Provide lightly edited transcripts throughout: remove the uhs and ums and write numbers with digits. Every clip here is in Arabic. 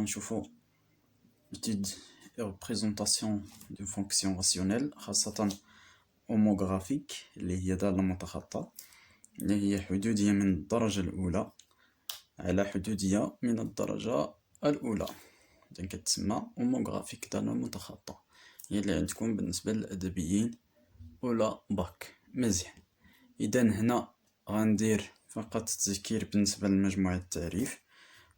غنشوفو étude et représentation d'une fonction rationnelle خاصة homographique اللي هي دالة متخطى اللي هي حدودية من الدرجة الأولى على حدودية من الدرجة الأولى، إذن كتسمى homographique دالة متخطى. هي اللي عندكم بالنسبة للأدبيين أولى باك. مزيان، إذا هنا غندير فقط تذكير بالنسبة لمجموعة التعريف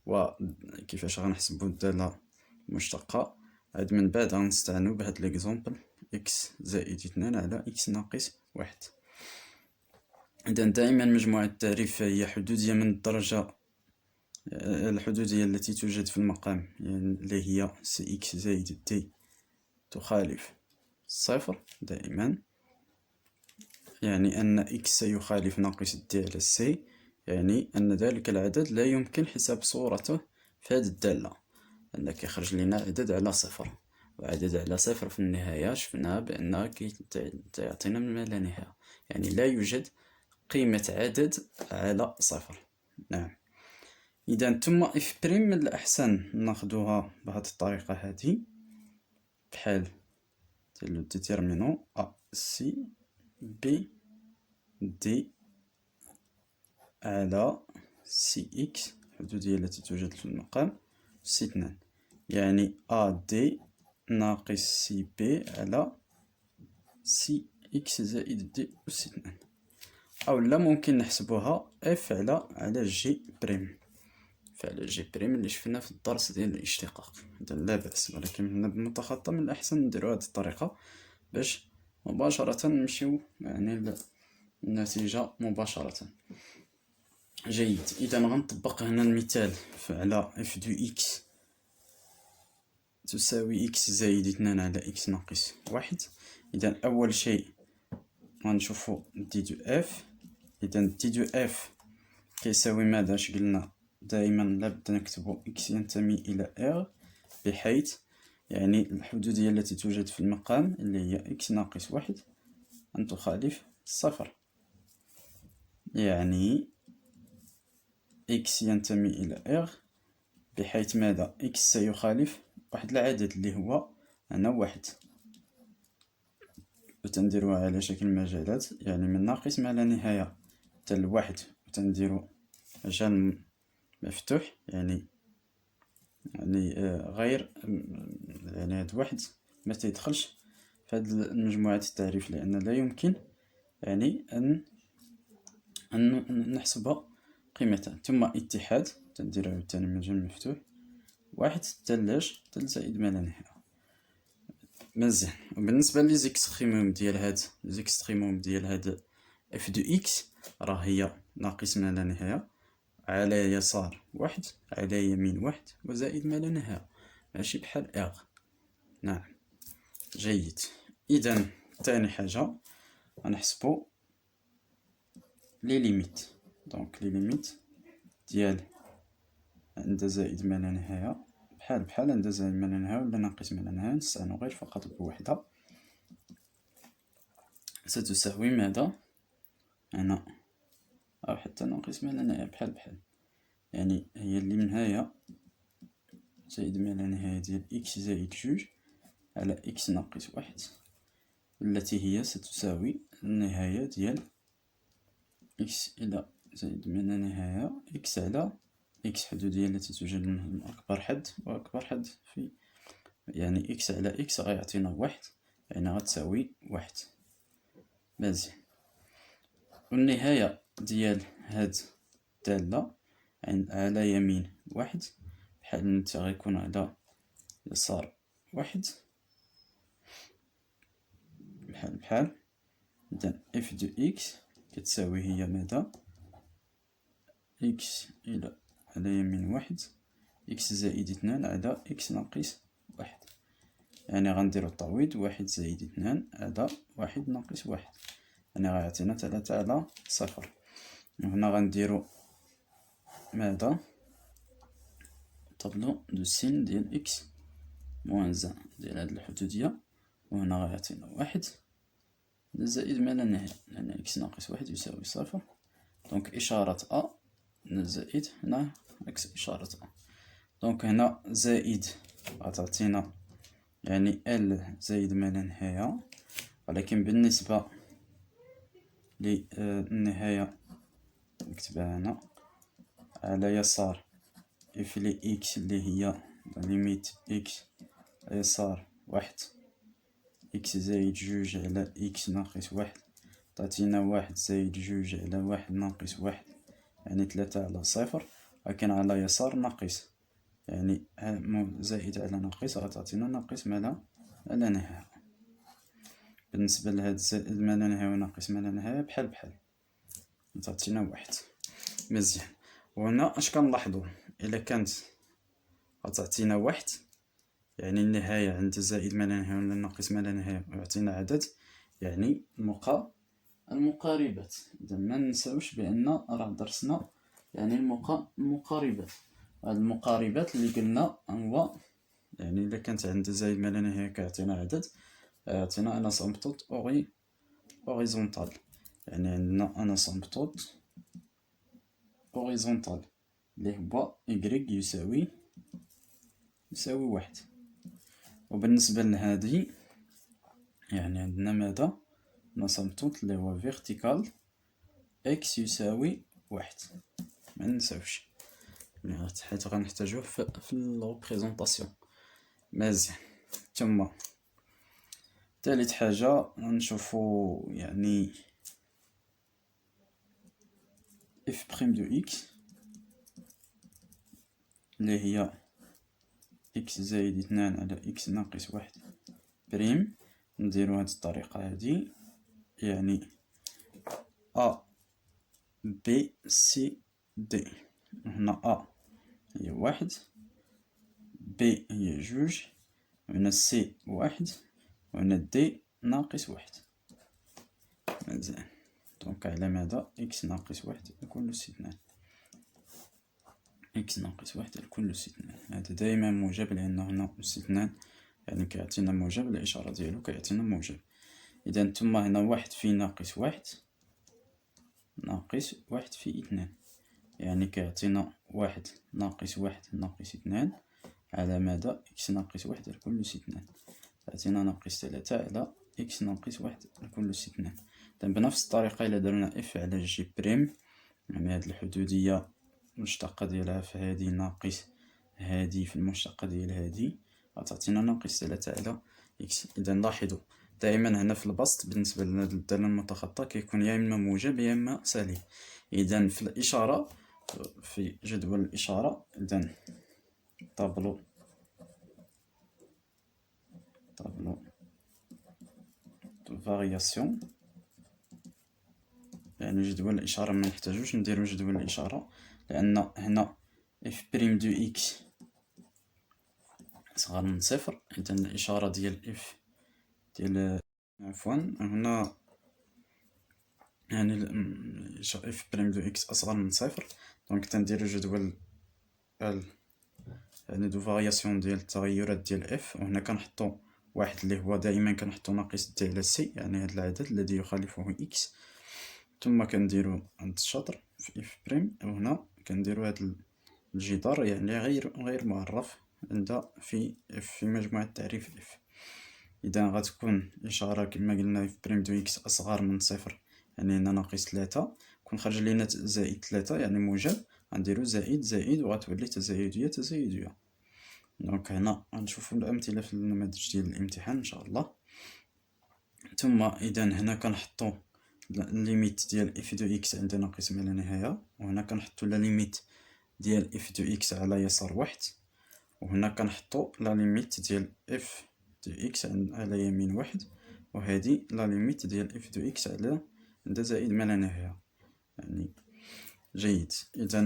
وكيفاش غنحسبو الدالة المشتقة. عاد من بعد غنستعنو بهاد ليكزومبل إكس زائد 2 على إكس ناقص 1. إذا دائما مجموعة التعريف هي حدودية من الدرجة الحدودية التي توجد في المقام، يعني اللي هي سي إكس زائد دي تخالف صفر دائما، يعني أن إكس سيخالف ناقص دي على سي، يعني أن ذلك العدد لا يمكن حساب صورته في هذه الدالة، لأن كيخرج لنا عدد على صفر، وعدد على صفر في النهاية شفنا بأنه كيعطينا ما لا نهاية، يعني لا يوجد قيمة عدد على صفر. نعم، إذا ثم إف بريم من الأحسن ناخدوها بهذه الطريقة هذه، بحال لو ديتيرمينون أ سي بي دي على سي إكس الحدودية التي توجد في المقام سي 2، يعني أ دي ناقص سي بي على سي إكس زائد دي أس 2. أو لا ممكن نحسبوها إف على جي بريم، فعلى جي بريم اللي شفنا في الدرس ديال الاشتقاق. إذا لا بأس، ولكن هنا بالمتخطى من الأحسن نديرو هاد الطريقة باش مباشرة نمشيو يعني النتيجة مباشرة. جيد، إذا غنطبق هنا المثال على اف دو إكس تساوي إكس زائد 2 على إكس ناقص 1. إذا أول شيء غنشوفو دي دو اف. إذا دي دو اف كيساوي ماذا؟ اش قلنا؟ دائما لابد نكتبو إكس ينتمي إلى إغ، بحيث يعني الحدودية التي توجد في المقام اللي هي إكس ناقص 1 أن تخالف صفر، يعني إكس ينتمي إلى إغ بحيث ماذا؟ إكس سيخالف واحد العدد اللي هو أنا 1، وتنديروها على شكل مجالات، يعني من ناقص ما لا نهاية حتى لواحد، وتنديرو مجال مفتوح، يعني غير يعني هاد واحد ما تيدخلش في هاد مجموعة التعريف، لأن لا يمكن يعني أن نحسبها قيمتان. ثم اتحاد تنديرها عاوتاني مجال مفتوح، واحد تلاش تل زائد ما لا نهاية. مزيان، وبالنسبة لي زيكستريموم ديال هاد اف دو اكس راه هي ناقص ما لا نهاية على يسار واحد على يمين واحد وزائد ما لا نهاية، ماشي بحال اغ. نعم، جيد. إذا تاني حاجة غنحسبو لي ليميت. دونك لي ليميت ديال عند زائد ما لا نهاية بحال عند زائد ما لا نهاية ولا ناقص ما لا نهاية، نستعنو غير فقط بوحدة، ستساوي ماذا؟ هنا أو حتى ناقص ما لا نهاية بحال، يعني هي اللي منهاية زائد ما لا نهاية ديال إكس زائد جوج على إكس ناقص 1، التي هي ستساوي النهاية ديال إكس إلى زائد ما لا نهاية إكس على إكس حدودية التي توجد من أكبر حد وأكبر حد في، يعني إكس على إكس غيعطينا 1، يعني غتساوي 1. مزيان، والنهاية ديال هاد الدالة على يمين 1 بحال نتا غيكون على يسار 1 بحال. إذا اف دو إكس كتساوي هي ماذا؟ إكس إلى على يمين 1 إكس زائد 2 على إكس ناقص 1، يعني غنديرو التعويض 1 زائد 2 على 1 ناقص 1، يعني غيعطينا 3 على صفر. وهنا غنديرو ماذا؟ طابلو دو سين ديال إكس موان زان ديال هاد الحدودية، وهنا غيعطينا 1 زائد ما لا نهاية، لأن إكس ناقص 1 يساوي صفر. دونك إشارة أ زائد هنا عكس إشارة أ. دونك هنا زائد غتعطينا يعني ال زائد ما لا نهاية، ولكن بالنسبة للنهاية نكتبها هنا على يسار اف لي اكس اللي هي ليميت اكس يسار واحد اكس زائد جوج على اكس ناقص واحد، تعطينا واحد زائد جوج على واحد ناقص واحد يعني تلاتة على صفر، ولكن على يسار ناقص يعني زائد على ناقص غتعطينا ناقص ما لا نهاية. بالنسبة لهاد زائد ما لا نهاية وناقص ما لا نهاية بحال بحال تعطينا واحد. مزيان. وهنا اش كنلاحظو الا كانت غتعطينا واحد يعني النهاية عند زائد ما لا نهاية ولا ناقص ما لا نهاية ويعطينا عدد يعني المقاربات. إذا ما ننساوش بأن راه درسنا يعني المقاربات. هاد المقاربات اللي قلنا هو يعني إلا كانت عند زائد ما لا نهاية كيعطينا عدد يعطينا ان اسامبتوت اوريزونتال، يعني عندنا ان اسامبتوت اوريزونتال اللي هو إكغيك يساوي واحد. وبالنسبة لهذه يعني عندنا ماذا ناسامبتوت اللي هو فيرتيكال اكس يساوي واحد، ما ننساوش حيت غنحتاجوه في الريبريزونطاسيون. مزيان. ثم ثالث حاجة نشوفو يعني اف بريم دو اكس اللي هي اكس زائد اثنان على اكس ناقص واحد بريم. نديرو هاد الطريقة هادي يعني ا بي سي دي. هنا ا هي واحد، بي هي جوج، وهنا سي واحد، وهنا دي ناقص واحد. مزيان. دونك على ماذا اكس ناقص واحد يكون أس اثنان، اكس ناقص واحد يكون أس اثنان. هذا دايما موجب لأن هنا أس اثنان يعني كيعطينا موجب، الإشارة ديالو كيعطينا موجب. إذا نتوما هنا واحد في ناقص واحد ناقص واحد في اثنان يعني كيعطينا واحد ناقص واحد ناقص اثنان على ماذا اكس ناقص واحد يكون أس اثنان، تعطينا ناقص تلاتة على اكس ناقص واحد يكون أس اثنان. إذا بنفس الطريقة إلا درنا اف على جي بريم يعني هاد الحدودية المشتقة ديالها في هادي ناقص هادي في المشتقة ديال هادي غتعطينا ناقص تلاتة على اكس. إذا لاحظوا دائما هنا في البسط بالنسبة للدالة المتخطى كيكون يا إما موجب يا إما سالب. إذا في الإشارة في جدول الإشارة إذا طابلو دو فارياسيون يعني جدول الإشارة ما نحتاجوش نديرو جدول الإشارة لأن هنا اف بريم دو اكس صغر من صفر. إذا الإشارة ديال اف ديال عفوا هنا يعني اف بريم دو اكس أصغر من صفر، دونك تنديرو جدول ال يعني دو فارياسيون ديال التغيرات ديال اف، وهنا كنحطو واحد اللي هو دائما كنحطو ناقص دي على سي يعني هاد العدد الذي يخالفه اكس، ثم كنديرو عند الشطر في اف بريم، وهنا كنديرو هاد الجدار يعني غير معرف عند في مجموعة تعريف اف. إذا غتكون إشارة كما قلنا اف بريم دو اكس أصغر من صفر يعني هنا ناقص تلاتة، كون خرج لينا زائد تلاتة يعني موجب غنديرو زائد وغتولي تزايدية. دونك هنا غنشوفو الأمثلة في النماذج ديال الامتحان إن شاء الله. ثم إذا هنا كنحطو الليميت ديال اف دو اكس عند ناقص ما لا نهاية، وهنا كنحطو لا ليميت ديال اف دو اكس على يسار واحد، وهنا كنحطو لا ليميت ديال اف دو اكس على يمين واحد، وهادي لا ليميت ديال اف دو اكس على عند زائد ما لا نهاية يعني. جيد. إذا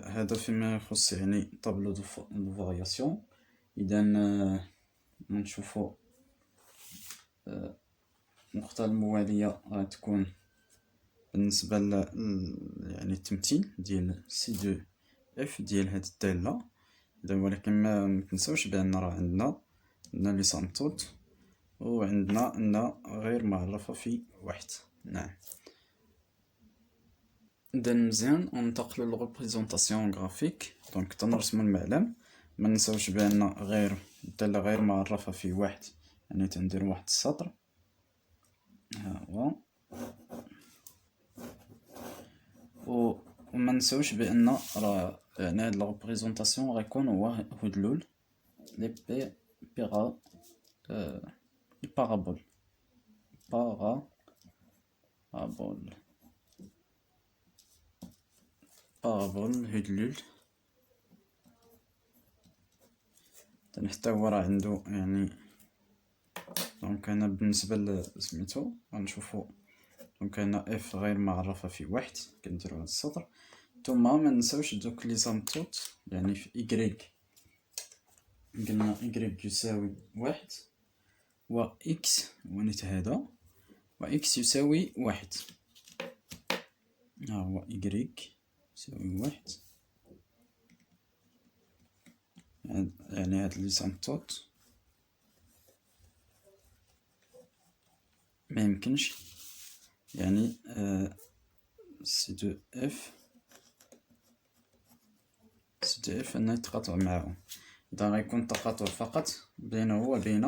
هذا فيما يخص يعني طابلو دو فارياسيون. إذا نشوفو النقطة الموالية غتكون بالنسبة يعني التمثيل ديال سي دو اف ديال هاد الدالة. إذا ولكن ما تنساوش بأن راه عندنا لي سامبتوت وعندنا أن غير معرفة في واحد. نعم. إذا مزيان ننتقلو للريبريزونطاسيون غرافيك. دونك تنرسمو المعلم ما ننساوش بان غير الدالة غير معرفة في واحد، يعني تندير واحد السطر. ها هو. وما ننساوش بان راه يعني هاد لابريزونطاسيون غيكون هو هدلول لي بيغا البارابول بارابول هدلول. حتى هو راه عندو يعني دونك هنا بالنسبة لسميتو غنشوفو دونك هنا اف غير معرفة في واحد، كنديرو هاد السطر. ثم مننساوش دوك لي زامتوت، يعني في إيكغيك قلنا إيكغيك يساوي واحد، و إكس هو نيت هذا، و إكس يساوي واحد. ها هو إيكغيك يساوي واحد، يعني هاد لي زامتوت ميمكنش يعني سي دو اف أنه يتقاطع معاهم. إذا غيكون التقاطع فقط بينه وبين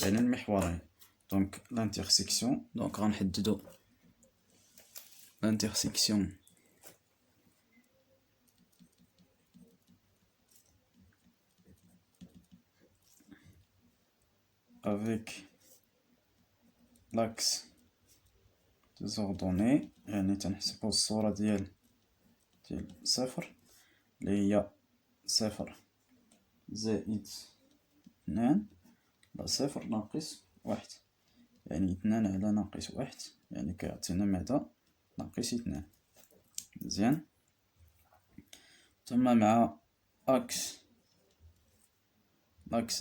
يعني المحورين. دونك لانترسيكسيون، دونك غنحددو لانترسيكسيون افيك لاكس ديزوردوني، يعني تنحسبو الصورة ديال صفر اللي هي صفر زائد اثنان، لا صفر ناقص واحد، يعني اثنان على ناقص واحد يعني كيعطينا ماذا؟ ناقص اثنان. مزيان. ثم مع اكس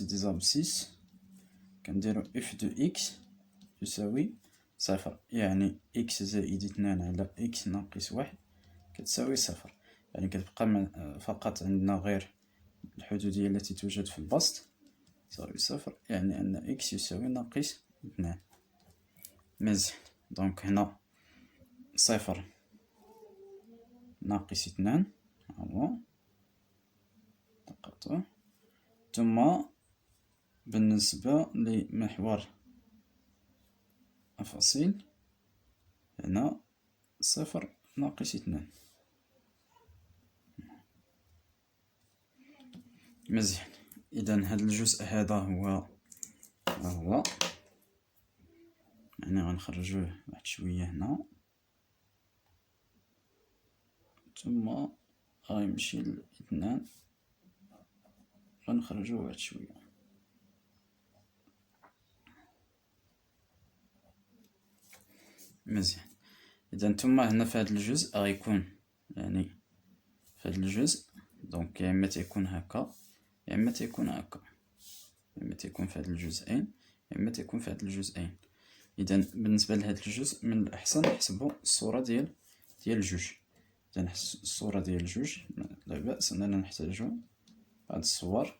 ديز ابسيس كنديرو اف دو اكس يساوي صفر، يعني اكس زائد اثنان على اكس ناقص واحد كتساوي صفر. يعني كتبقى فقط عندنا غير الحدودية التي توجد في البسط تساوي صفر، يعني أن إكس يساوي ناقص اثنان. مزيان. دونك هنا صفر ناقص اثنان هو تقاطع. ثم بالنسبة لمحور الفصيل هنا صفر ناقص اثنان. مزيان. إذا هذا الجزء هذا هو يعني غنخرجوه واحد شوية هنا، ثم غيمشي لاثنان غنخرجوه واحد شوية. مزيان. إذا نتوما هنا في هذا الجزء غيكون يعني في هذا الجزء دونك يا إما تيكون هكا يا إما تيكون هكا، يا إما تيكون في هاد الجزئين يا إما تيكون في هاد الجزئين. إذا بالنسبة لهاد الجزء من الأحسن نحسبو الصورة ديال جوج. إذا الصورة ديال جوج لا بأس أننا نحتاجو هاد الصور،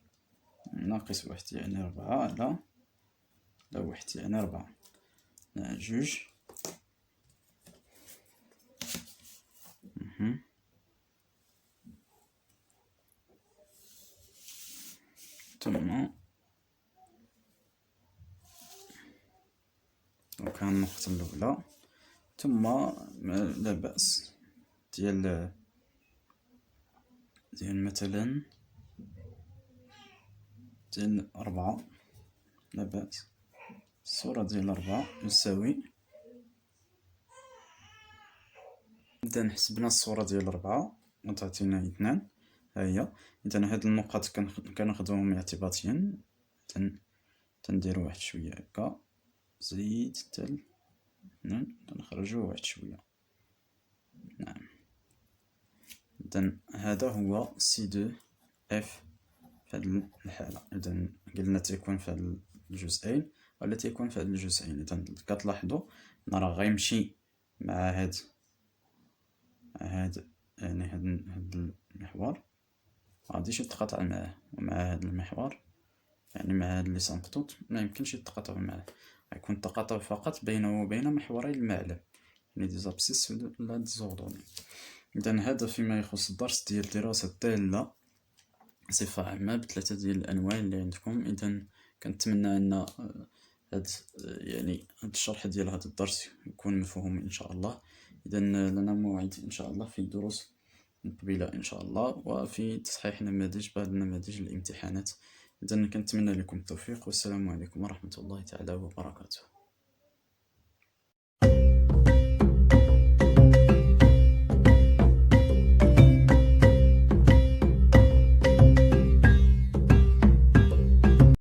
ناقص واحد يعني ربعة على واحد يعني ربعة جوج. ثم دونك ها النقطة الأولى، ثم لا بأس ديال مثلا ديال ربعة، لا بأس الصورة ديال ربعة يساوي. إذا حسبنا الصورة ديال ربعة وتعطينا اثنان ها هي. إذا هاد النقط كناخدوهم اعتباطيا، تنديرو واحد شوية هكا زيد تل اثنان تنخرجوه واحد شوية. نعم. إذا هذا هو سي دو اف في هاد الحالة. إذا قلنا تيكون في هاد الجزئين ولا تيكون في هاد الجزئين. إذا كتلاحظوا راه غيمشي مع هاد يعني هاد المحور مغاديش يتقاطع معاه، ومع هاد المحور يعني مع هاد لي سامبتوت ما يمكنش يتقاطع معاه، غيكون التقاطع فقط بينه وبين محوري المعلم يعني دي زابسيس ولا ديزوردوني. إذا هذا فيما يخص الدرس ديال دراسة الدالة صفة عامة بثلاثة ديال الأنواع اللي عندكم. إذا كنتمنى أن هاد يعني هاد الشرح ديال هاد الدرس يكون مفهوم إن شاء الله. إذا لنا موعد إن شاء الله في دروس مقبلة إن شاء الله، وفي تصحيح نماذج بعض نماذج الامتحانات. إذا كنتمنى لكم التوفيق، والسلام عليكم ورحمة الله تعالى وبركاته.